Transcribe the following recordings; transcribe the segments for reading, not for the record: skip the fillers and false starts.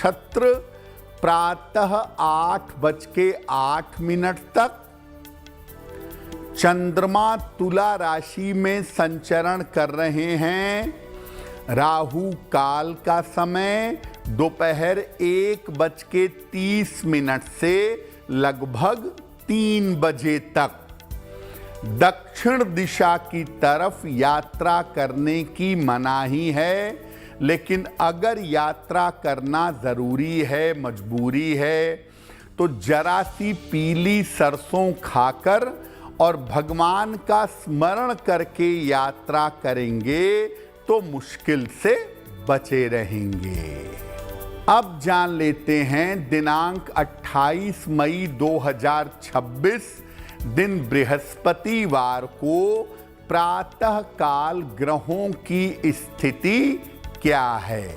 नक्षत्र प्रातः 8:08 तक, चंद्रमा तुला राशि में संचरण कर रहे हैं। राहु काल का समय दोपहर 1:30 से लगभग 3 बजे तक। दक्षिण दिशा की तरफ यात्रा करने की मनाही है, लेकिन अगर यात्रा करना जरूरी है, मजबूरी है, तो जरा सी पीली सरसों खाकर और भगवान का स्मरण करके यात्रा करेंगे तो मुश्किल से बचे रहेंगे। अब जान लेते हैं दिनांक 28 मई 2026 दिन बृहस्पतिवार को प्रातः काल ग्रहों की स्थिति क्या है।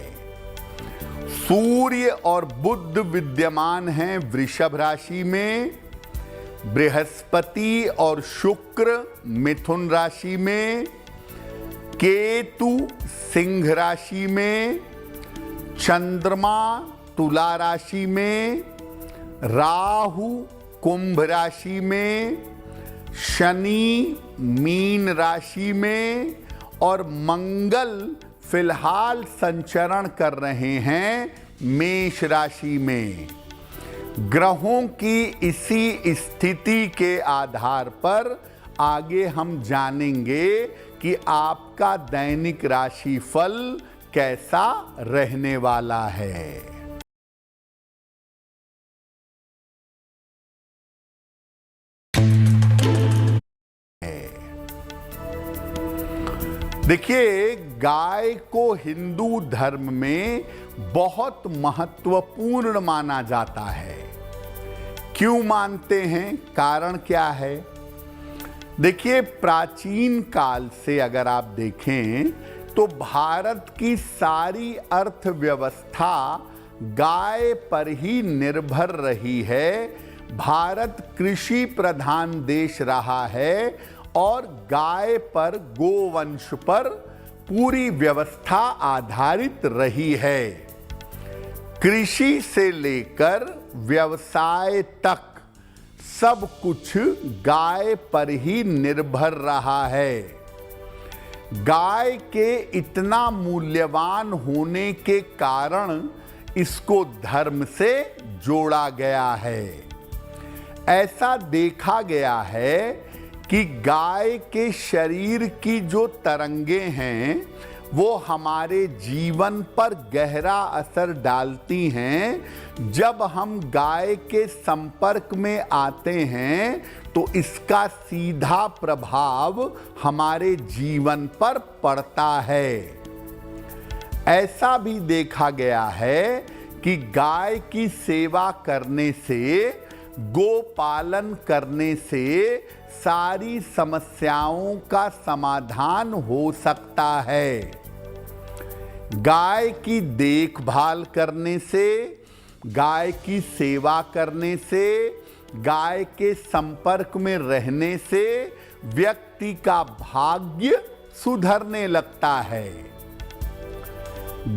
सूर्य और बुध विद्यमान हैं वृषभ राशि में, बृहस्पति और शुक्र मिथुन राशि में, केतु सिंह राशि में, चंद्रमा तुला राशि में, राहु कुंभ राशि में, शनि मीन राशि में और मंगल फिलहाल संचरण कर रहे हैं मेष राशि में। ग्रहों की इसी स्थिति के आधार पर आगे हम जानेंगे कि आपका दैनिक राशिफल कैसा रहने वाला है। देखिए, गाय को हिंदू धर्म में बहुत महत्वपूर्ण माना जाता है। क्यों मानते हैं, कारण क्या है? देखिए, प्राचीन काल से अगर आप देखें तो भारत की सारी अर्थव्यवस्था गाय पर ही निर्भर रही है। भारत कृषि प्रधान देश रहा है और गाय पर, गोवंश पर पूरी व्यवस्था आधारित रही है। कृषि से लेकर व्यवसाय तक सब कुछ गाय पर ही निर्भर रहा है। गाय के इतना मूल्यवान होने के कारण इसको धर्म से जोड़ा गया है। ऐसा देखा गया है कि गाय के शरीर की जो तरंगें हैं वो हमारे जीवन पर गहरा असर डालती हैं। जब हम गाय के संपर्क में आते हैं तो इसका सीधा प्रभाव हमारे जीवन पर पड़ता है। ऐसा भी देखा गया है कि गाय की सेवा करने से, गोपालन करने से सारी समस्याओं का समाधान हो सकता है। गाय की देखभाल करने से, गाय की सेवा करने से, गाय के संपर्क में रहने से व्यक्ति का भाग्य सुधरने लगता है।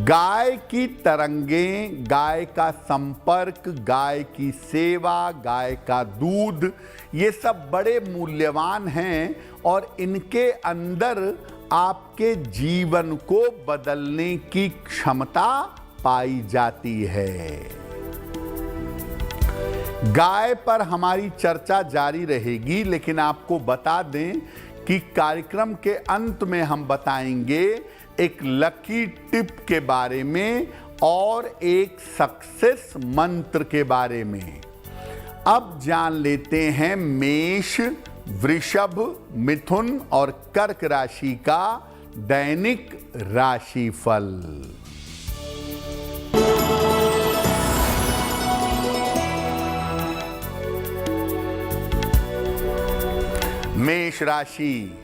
गाय की तरंगें, गाय का संपर्क, गाय की सेवा, गाय का दूध, ये सब बड़े मूल्यवान हैं और इनके अंदर आपके जीवन को बदलने की क्षमता पाई जाती है। गाय पर हमारी चर्चा जारी रहेगी, लेकिन आपको बता दें कि कार्यक्रम के अंत में हम बताएंगे एक लकी टिप के बारे में और एक सक्सेस मंत्र के बारे में। अब जान लेते हैं मेष, वृषभ, मिथुन और कर्क राशि का दैनिक राशिफल। मेष राशि,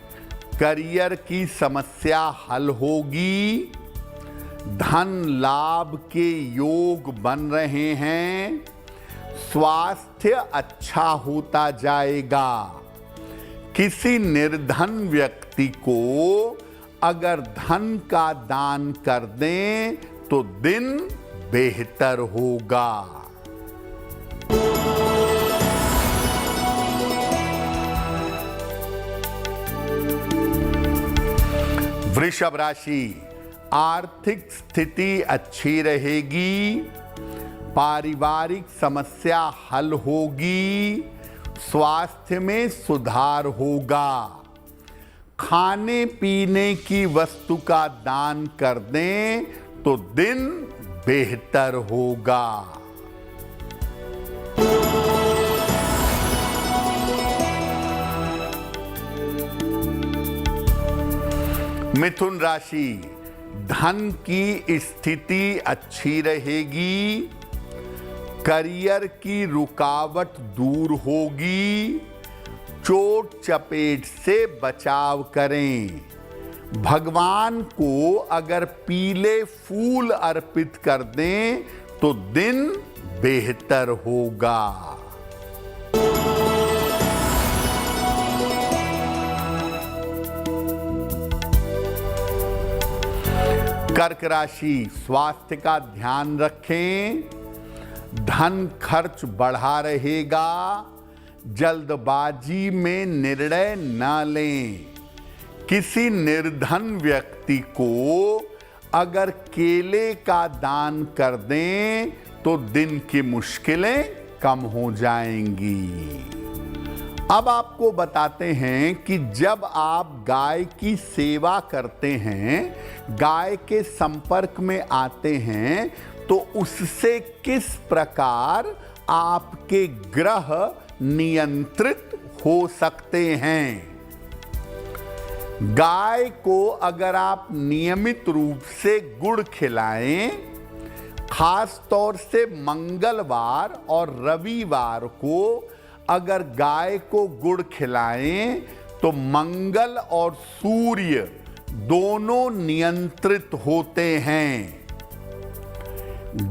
करियर की समस्या हल होगी। धन लाभ के योग बन रहे हैं। स्वास्थ्य अच्छा होता जाएगा। किसी निर्धन व्यक्ति को अगर धन का दान कर दें तो दिन बेहतर होगा। वृषभ राशि, आर्थिक स्थिति अच्छी रहेगी, पारिवारिक समस्या हल होगी, स्वास्थ्य में सुधार होगा। खाने पीने की वस्तु का दान कर दें तो दिन बेहतर होगा। मिथुन राशि, धन की स्थिति अच्छी रहेगी, करियर की रुकावट दूर होगी, चोट चपेट से बचाव करें। भगवान को अगर पीले फूल अर्पित कर दें तो दिन बेहतर होगा। कर्क राशि, स्वास्थ्य का ध्यान रखें, धन खर्च बढ़ा रहेगा, जल्दबाजी में निर्णय न लें। किसी निर्धन व्यक्ति को अगर केले का दान कर दें तो दिन की मुश्किलें कम हो जाएंगी। अब आपको बताते हैं कि जब आप गाय की सेवा करते हैं, गाय के संपर्क में आते हैं, तो उससे किस प्रकार आपके ग्रह नियंत्रित हो सकते हैं। गाय को अगर आप नियमित रूप से गुड़ खिलाएं, खास तौर से मंगलवार और रविवार को अगर गाय को गुड़ खिलाएं तो मंगल और सूर्य दोनों नियंत्रित होते हैं।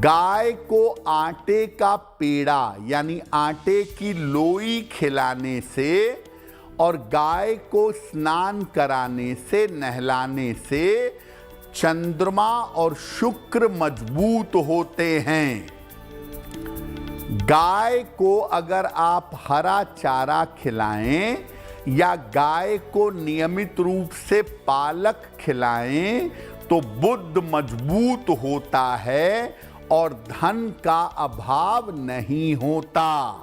गाय को आटे का पेड़ा यानी आटे की लोई खिलाने से और गाय को स्नान कराने से, नहलाने से चंद्रमा और शुक्र मजबूत होते हैं। गाय को अगर आप हरा चारा खिलाएं या गाय को नियमित रूप से पालक खिलाएं तो बुद्ध मजबूत होता है और धन का अभाव नहीं होता।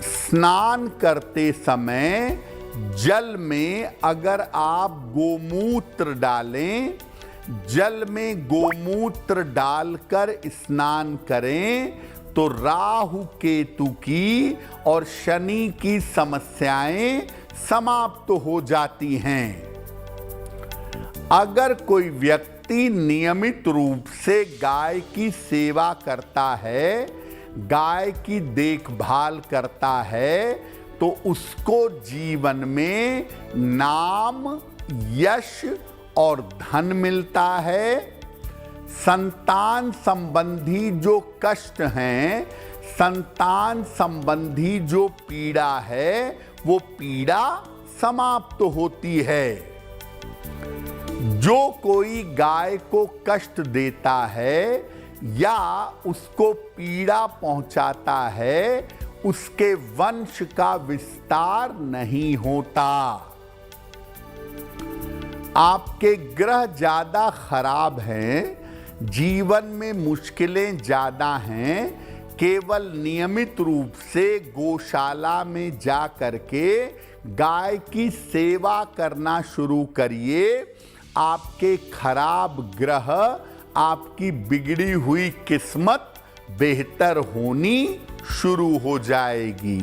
स्नान करते समय जल में अगर आप गोमूत्र डालें, जल में गोमूत्र डालकर स्नान करें तो राहु केतु की और शनि की समस्याएं समाप्त हो जाती हैं। अगर कोई व्यक्ति नियमित रूप से गाय की सेवा करता है, गाय की देखभाल करता है, तो उसको जीवन में नाम, यश और धन मिलता है। संतान संबंधी जो कष्ट हैं, संतान संबंधी जो पीड़ा है, वो पीड़ा समाप्त होती है। जो कोई गाय को कष्ट देता है या उसको पीड़ा पहुंचाता है, उसके वंश का विस्तार नहीं होता। आपके ग्रह ज्यादा खराब हैं, जीवन में मुश्किलें ज्यादा हैं, केवल नियमित रूप से गौशाला में जा करके गाय की सेवा करना शुरू करिए। आपके खराब ग्रह, आपकी बिगड़ी हुई किस्मत बेहतर होनी शुरू हो जाएगी।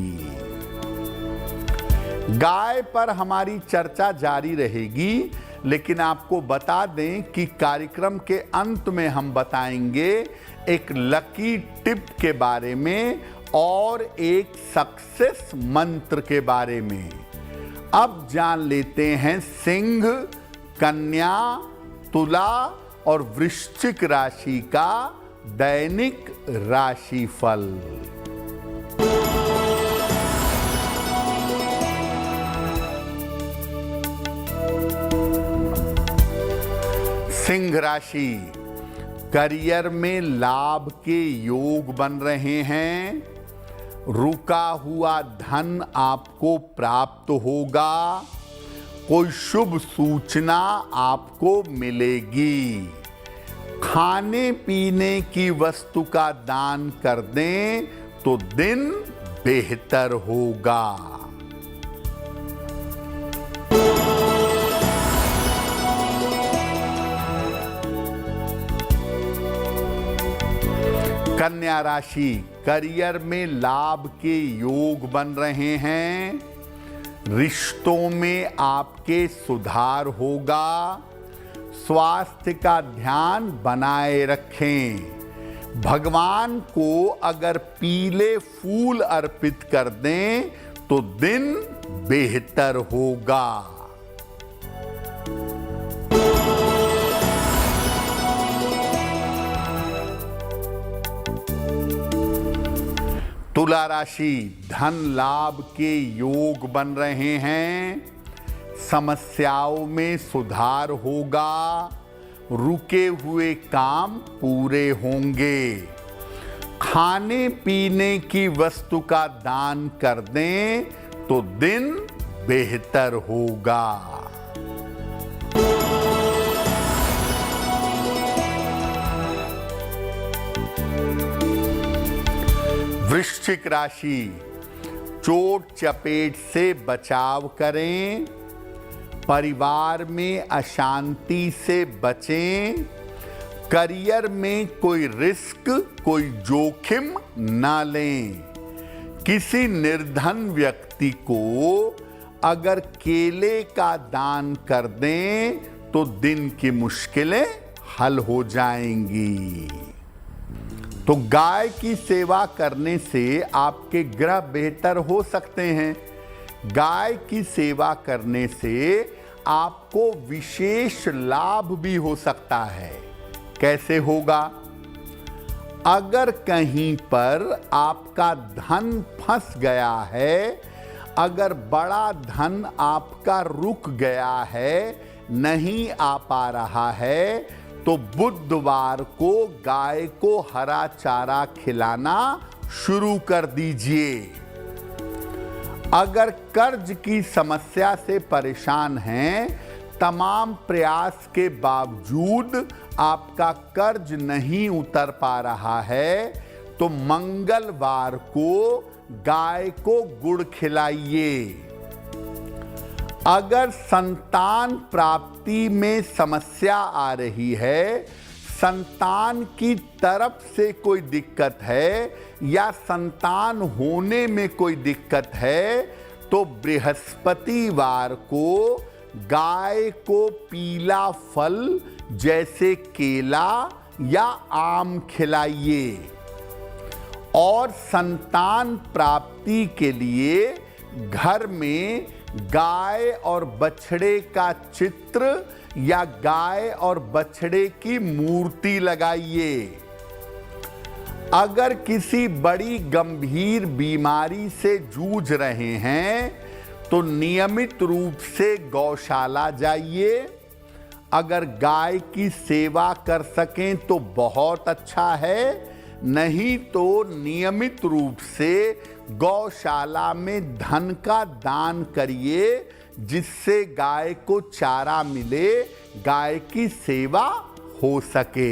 गाय पर हमारी चर्चा जारी रहेगी, लेकिन आपको बता दें कि कार्यक्रम के अंत में हम बताएंगे एक लकी टिप के बारे में और एक सक्सेस मंत्र के बारे में। अब जान लेते हैं सिंह, कन्या, तुला और वृश्चिक राशि का दैनिक राशिफल। सिंह राशि, करियर में लाभ के योग बन रहे हैं। रुका हुआ धन आपको प्राप्त होगा। कोई शुभ सूचना आपको मिलेगी। खाने पीने की वस्तु का दान कर दें तो दिन बेहतर होगा। कन्या राशि, करियर में लाभ के योग बन रहे हैं। रिश्तों में आपके सुधार होगा। स्वास्थ्य का ध्यान बनाए रखें। भगवान को अगर पीले फूल अर्पित कर दें तो दिन बेहतर होगा। तुला राशि, धन लाभ के योग बन रहे हैं। समस्याओं में सुधार होगा। रुके हुए काम पूरे होंगे। खाने पीने की वस्तु का दान कर दें तो दिन बेहतर होगा। वृश्चिक राशि, चोट चपेट से बचाव करें। परिवार में अशांति से बचें। करियर में कोई रिस्क, कोई जोखिम ना लें। किसी निर्धन व्यक्ति को अगर केले का दान कर दें तो दिन की मुश्किलें हल हो जाएंगी। तो गाय की सेवा करने से आपके ग्रह बेहतर हो सकते हैं। गाय की सेवा करने से आपको विशेष लाभ भी हो सकता है। कैसे होगा? अगर कहीं पर आपका धन फंस गया है, अगर बड़ा धन आपका रुक गया है, नहीं आ पा रहा है, तो बुधवार को गाय को हरा चारा खिलाना शुरू कर दीजिए। अगर कर्ज की समस्या से परेशान हैं, तमाम प्रयास के बावजूद आपका कर्ज नहीं उतर पा रहा है, तो मंगलवार को गाय को गुड़ खिलाइए। अगर संतान प्राप्ति में समस्या आ रही है, संतान की तरफ से कोई दिक्कत है या संतान होने में कोई दिक्कत है, तो बृहस्पतिवार को गाय को पीला फल जैसे केला या आम खिलाइए। और संतान प्राप्ति के लिए घर में गाय और बछड़े का चित्र या गाय और बछड़े की मूर्ति लगाइए। अगर किसी बड़ी गंभीर बीमारी से जूझ रहे हैं तो नियमित रूप से गौशाला जाइए। अगर गाय की सेवा कर सकें तो बहुत अच्छा है, नहीं तो नियमित रूप से गौशाला में धन का दान करिए, जिससे गाय को चारा मिले, गाय की सेवा हो सके।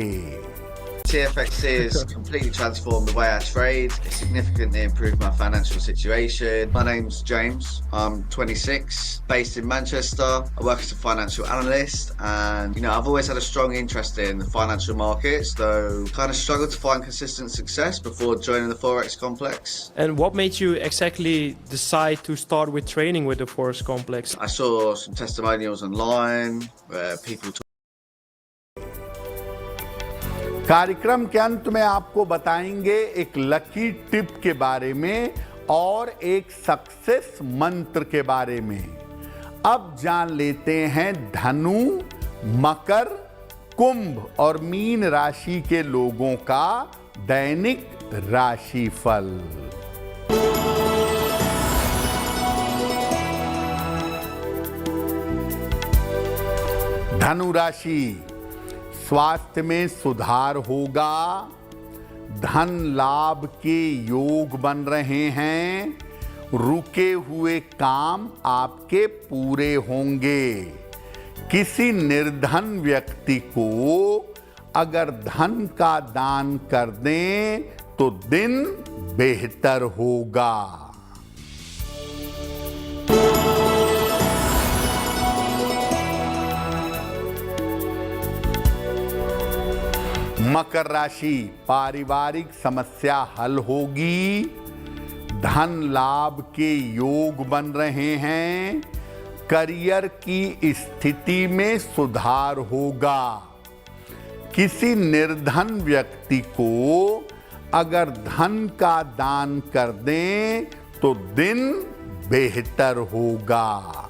TFXC has completely transformed the way I trade. It significantly improved my financial situation. My name's James. I'm 26, based in Manchester. I work as a financial analyst, and I've always had a strong interest in the financial markets, though kind of struggled to find consistent success before joining the Forex complex. And what made you exactly decide to start with training with the Forex complex? I saw some testimonials online where people कार्यक्रम के अंत में आपको बताएंगे एक lucky tip के बारे में और एक सक्सेस मंत्र के बारे में। अब जान लेते हैं धनु, मकर, कुंभ और मीन राशि के लोगों का दैनिक राशिफल। धनु राशि, स्वास्थ्य में सुधार होगा, धन लाभ के योग बन रहे हैं, रुके हुए काम आपके पूरे होंगे। किसी निर्धन व्यक्ति को अगर धन का दान कर दें तो दिन बेहतर होगा। मकर राशि, पारिवारिक समस्या हल होगी, धन लाभ के योग बन रहे हैं, करियर की स्थिति में सुधार होगा। किसी निर्धन व्यक्ति को अगर धन का दान कर दें तो दिन बेहतर होगा।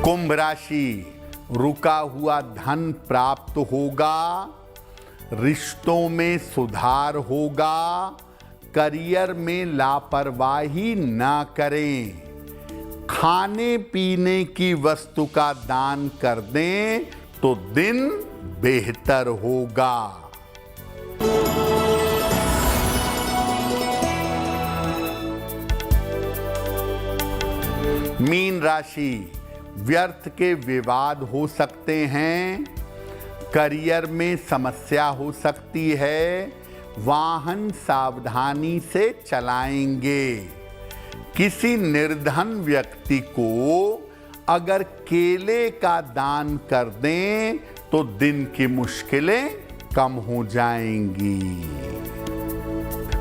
कुंभ राशि, रुका हुआ धन प्राप्त होगा, रिश्तों में सुधार होगा, करियर में लापरवाही ना करें, खाने पीने की वस्तु का दान कर दें तो दिन बेहतर होगा। मीन राशि, व्यर्थ के विवाद हो सकते हैं, करियर में समस्या हो सकती है, वाहन सावधानी से चलाएंगे। किसी निर्धन व्यक्ति को अगर केले का दान कर दें तो दिन की मुश्किलें कम हो जाएंगी।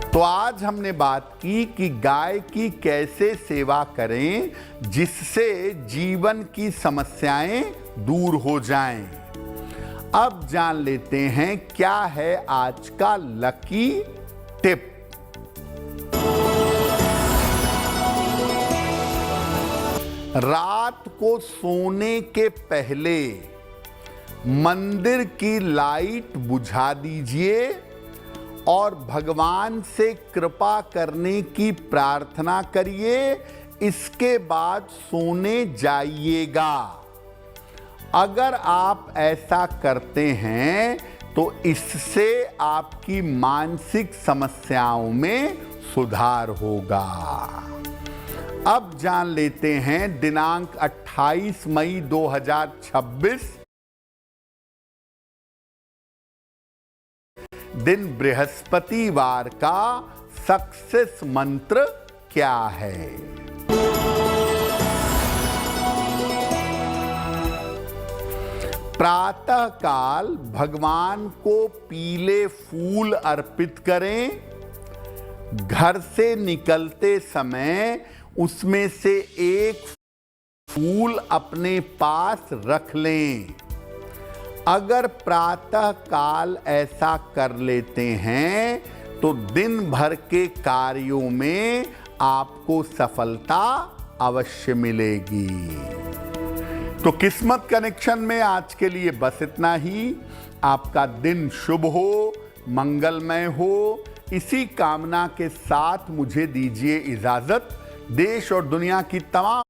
तो आज हमने बात की कि गाय की कैसे सेवा करें जिससे जीवन की समस्याएं दूर हो जाएं। अब जान लेते हैं क्या है आज का लकी टिप। रात को सोने के पहले मंदिर की लाइट बुझा दीजिए और भगवान से कृपा करने की प्रार्थना करिए। इसके बाद सोने जाइएगा। अगर आप ऐसा करते हैं तो इससे आपकी मानसिक समस्याओं में सुधार होगा। अब जान लेते हैं दिनांक 28 मई 2026 दिन बृहस्पतिवार का सक्सेस मंत्र क्या है। प्रातः काल भगवान को पीले फूल अर्पित करें। घर से निकलते समय उसमें से एक फूल अपने पास रख लें। अगर प्रातः काल ऐसा कर लेते हैं तो दिन भर के कार्यों में आपको सफलता अवश्य मिलेगी। तो किस्मत कनेक्शन में आज के लिए बस इतना ही। आपका दिन शुभ हो, मंगलमय हो, इसी कामना के साथ मुझे दीजिए इजाजत। देश और दुनिया की तमाम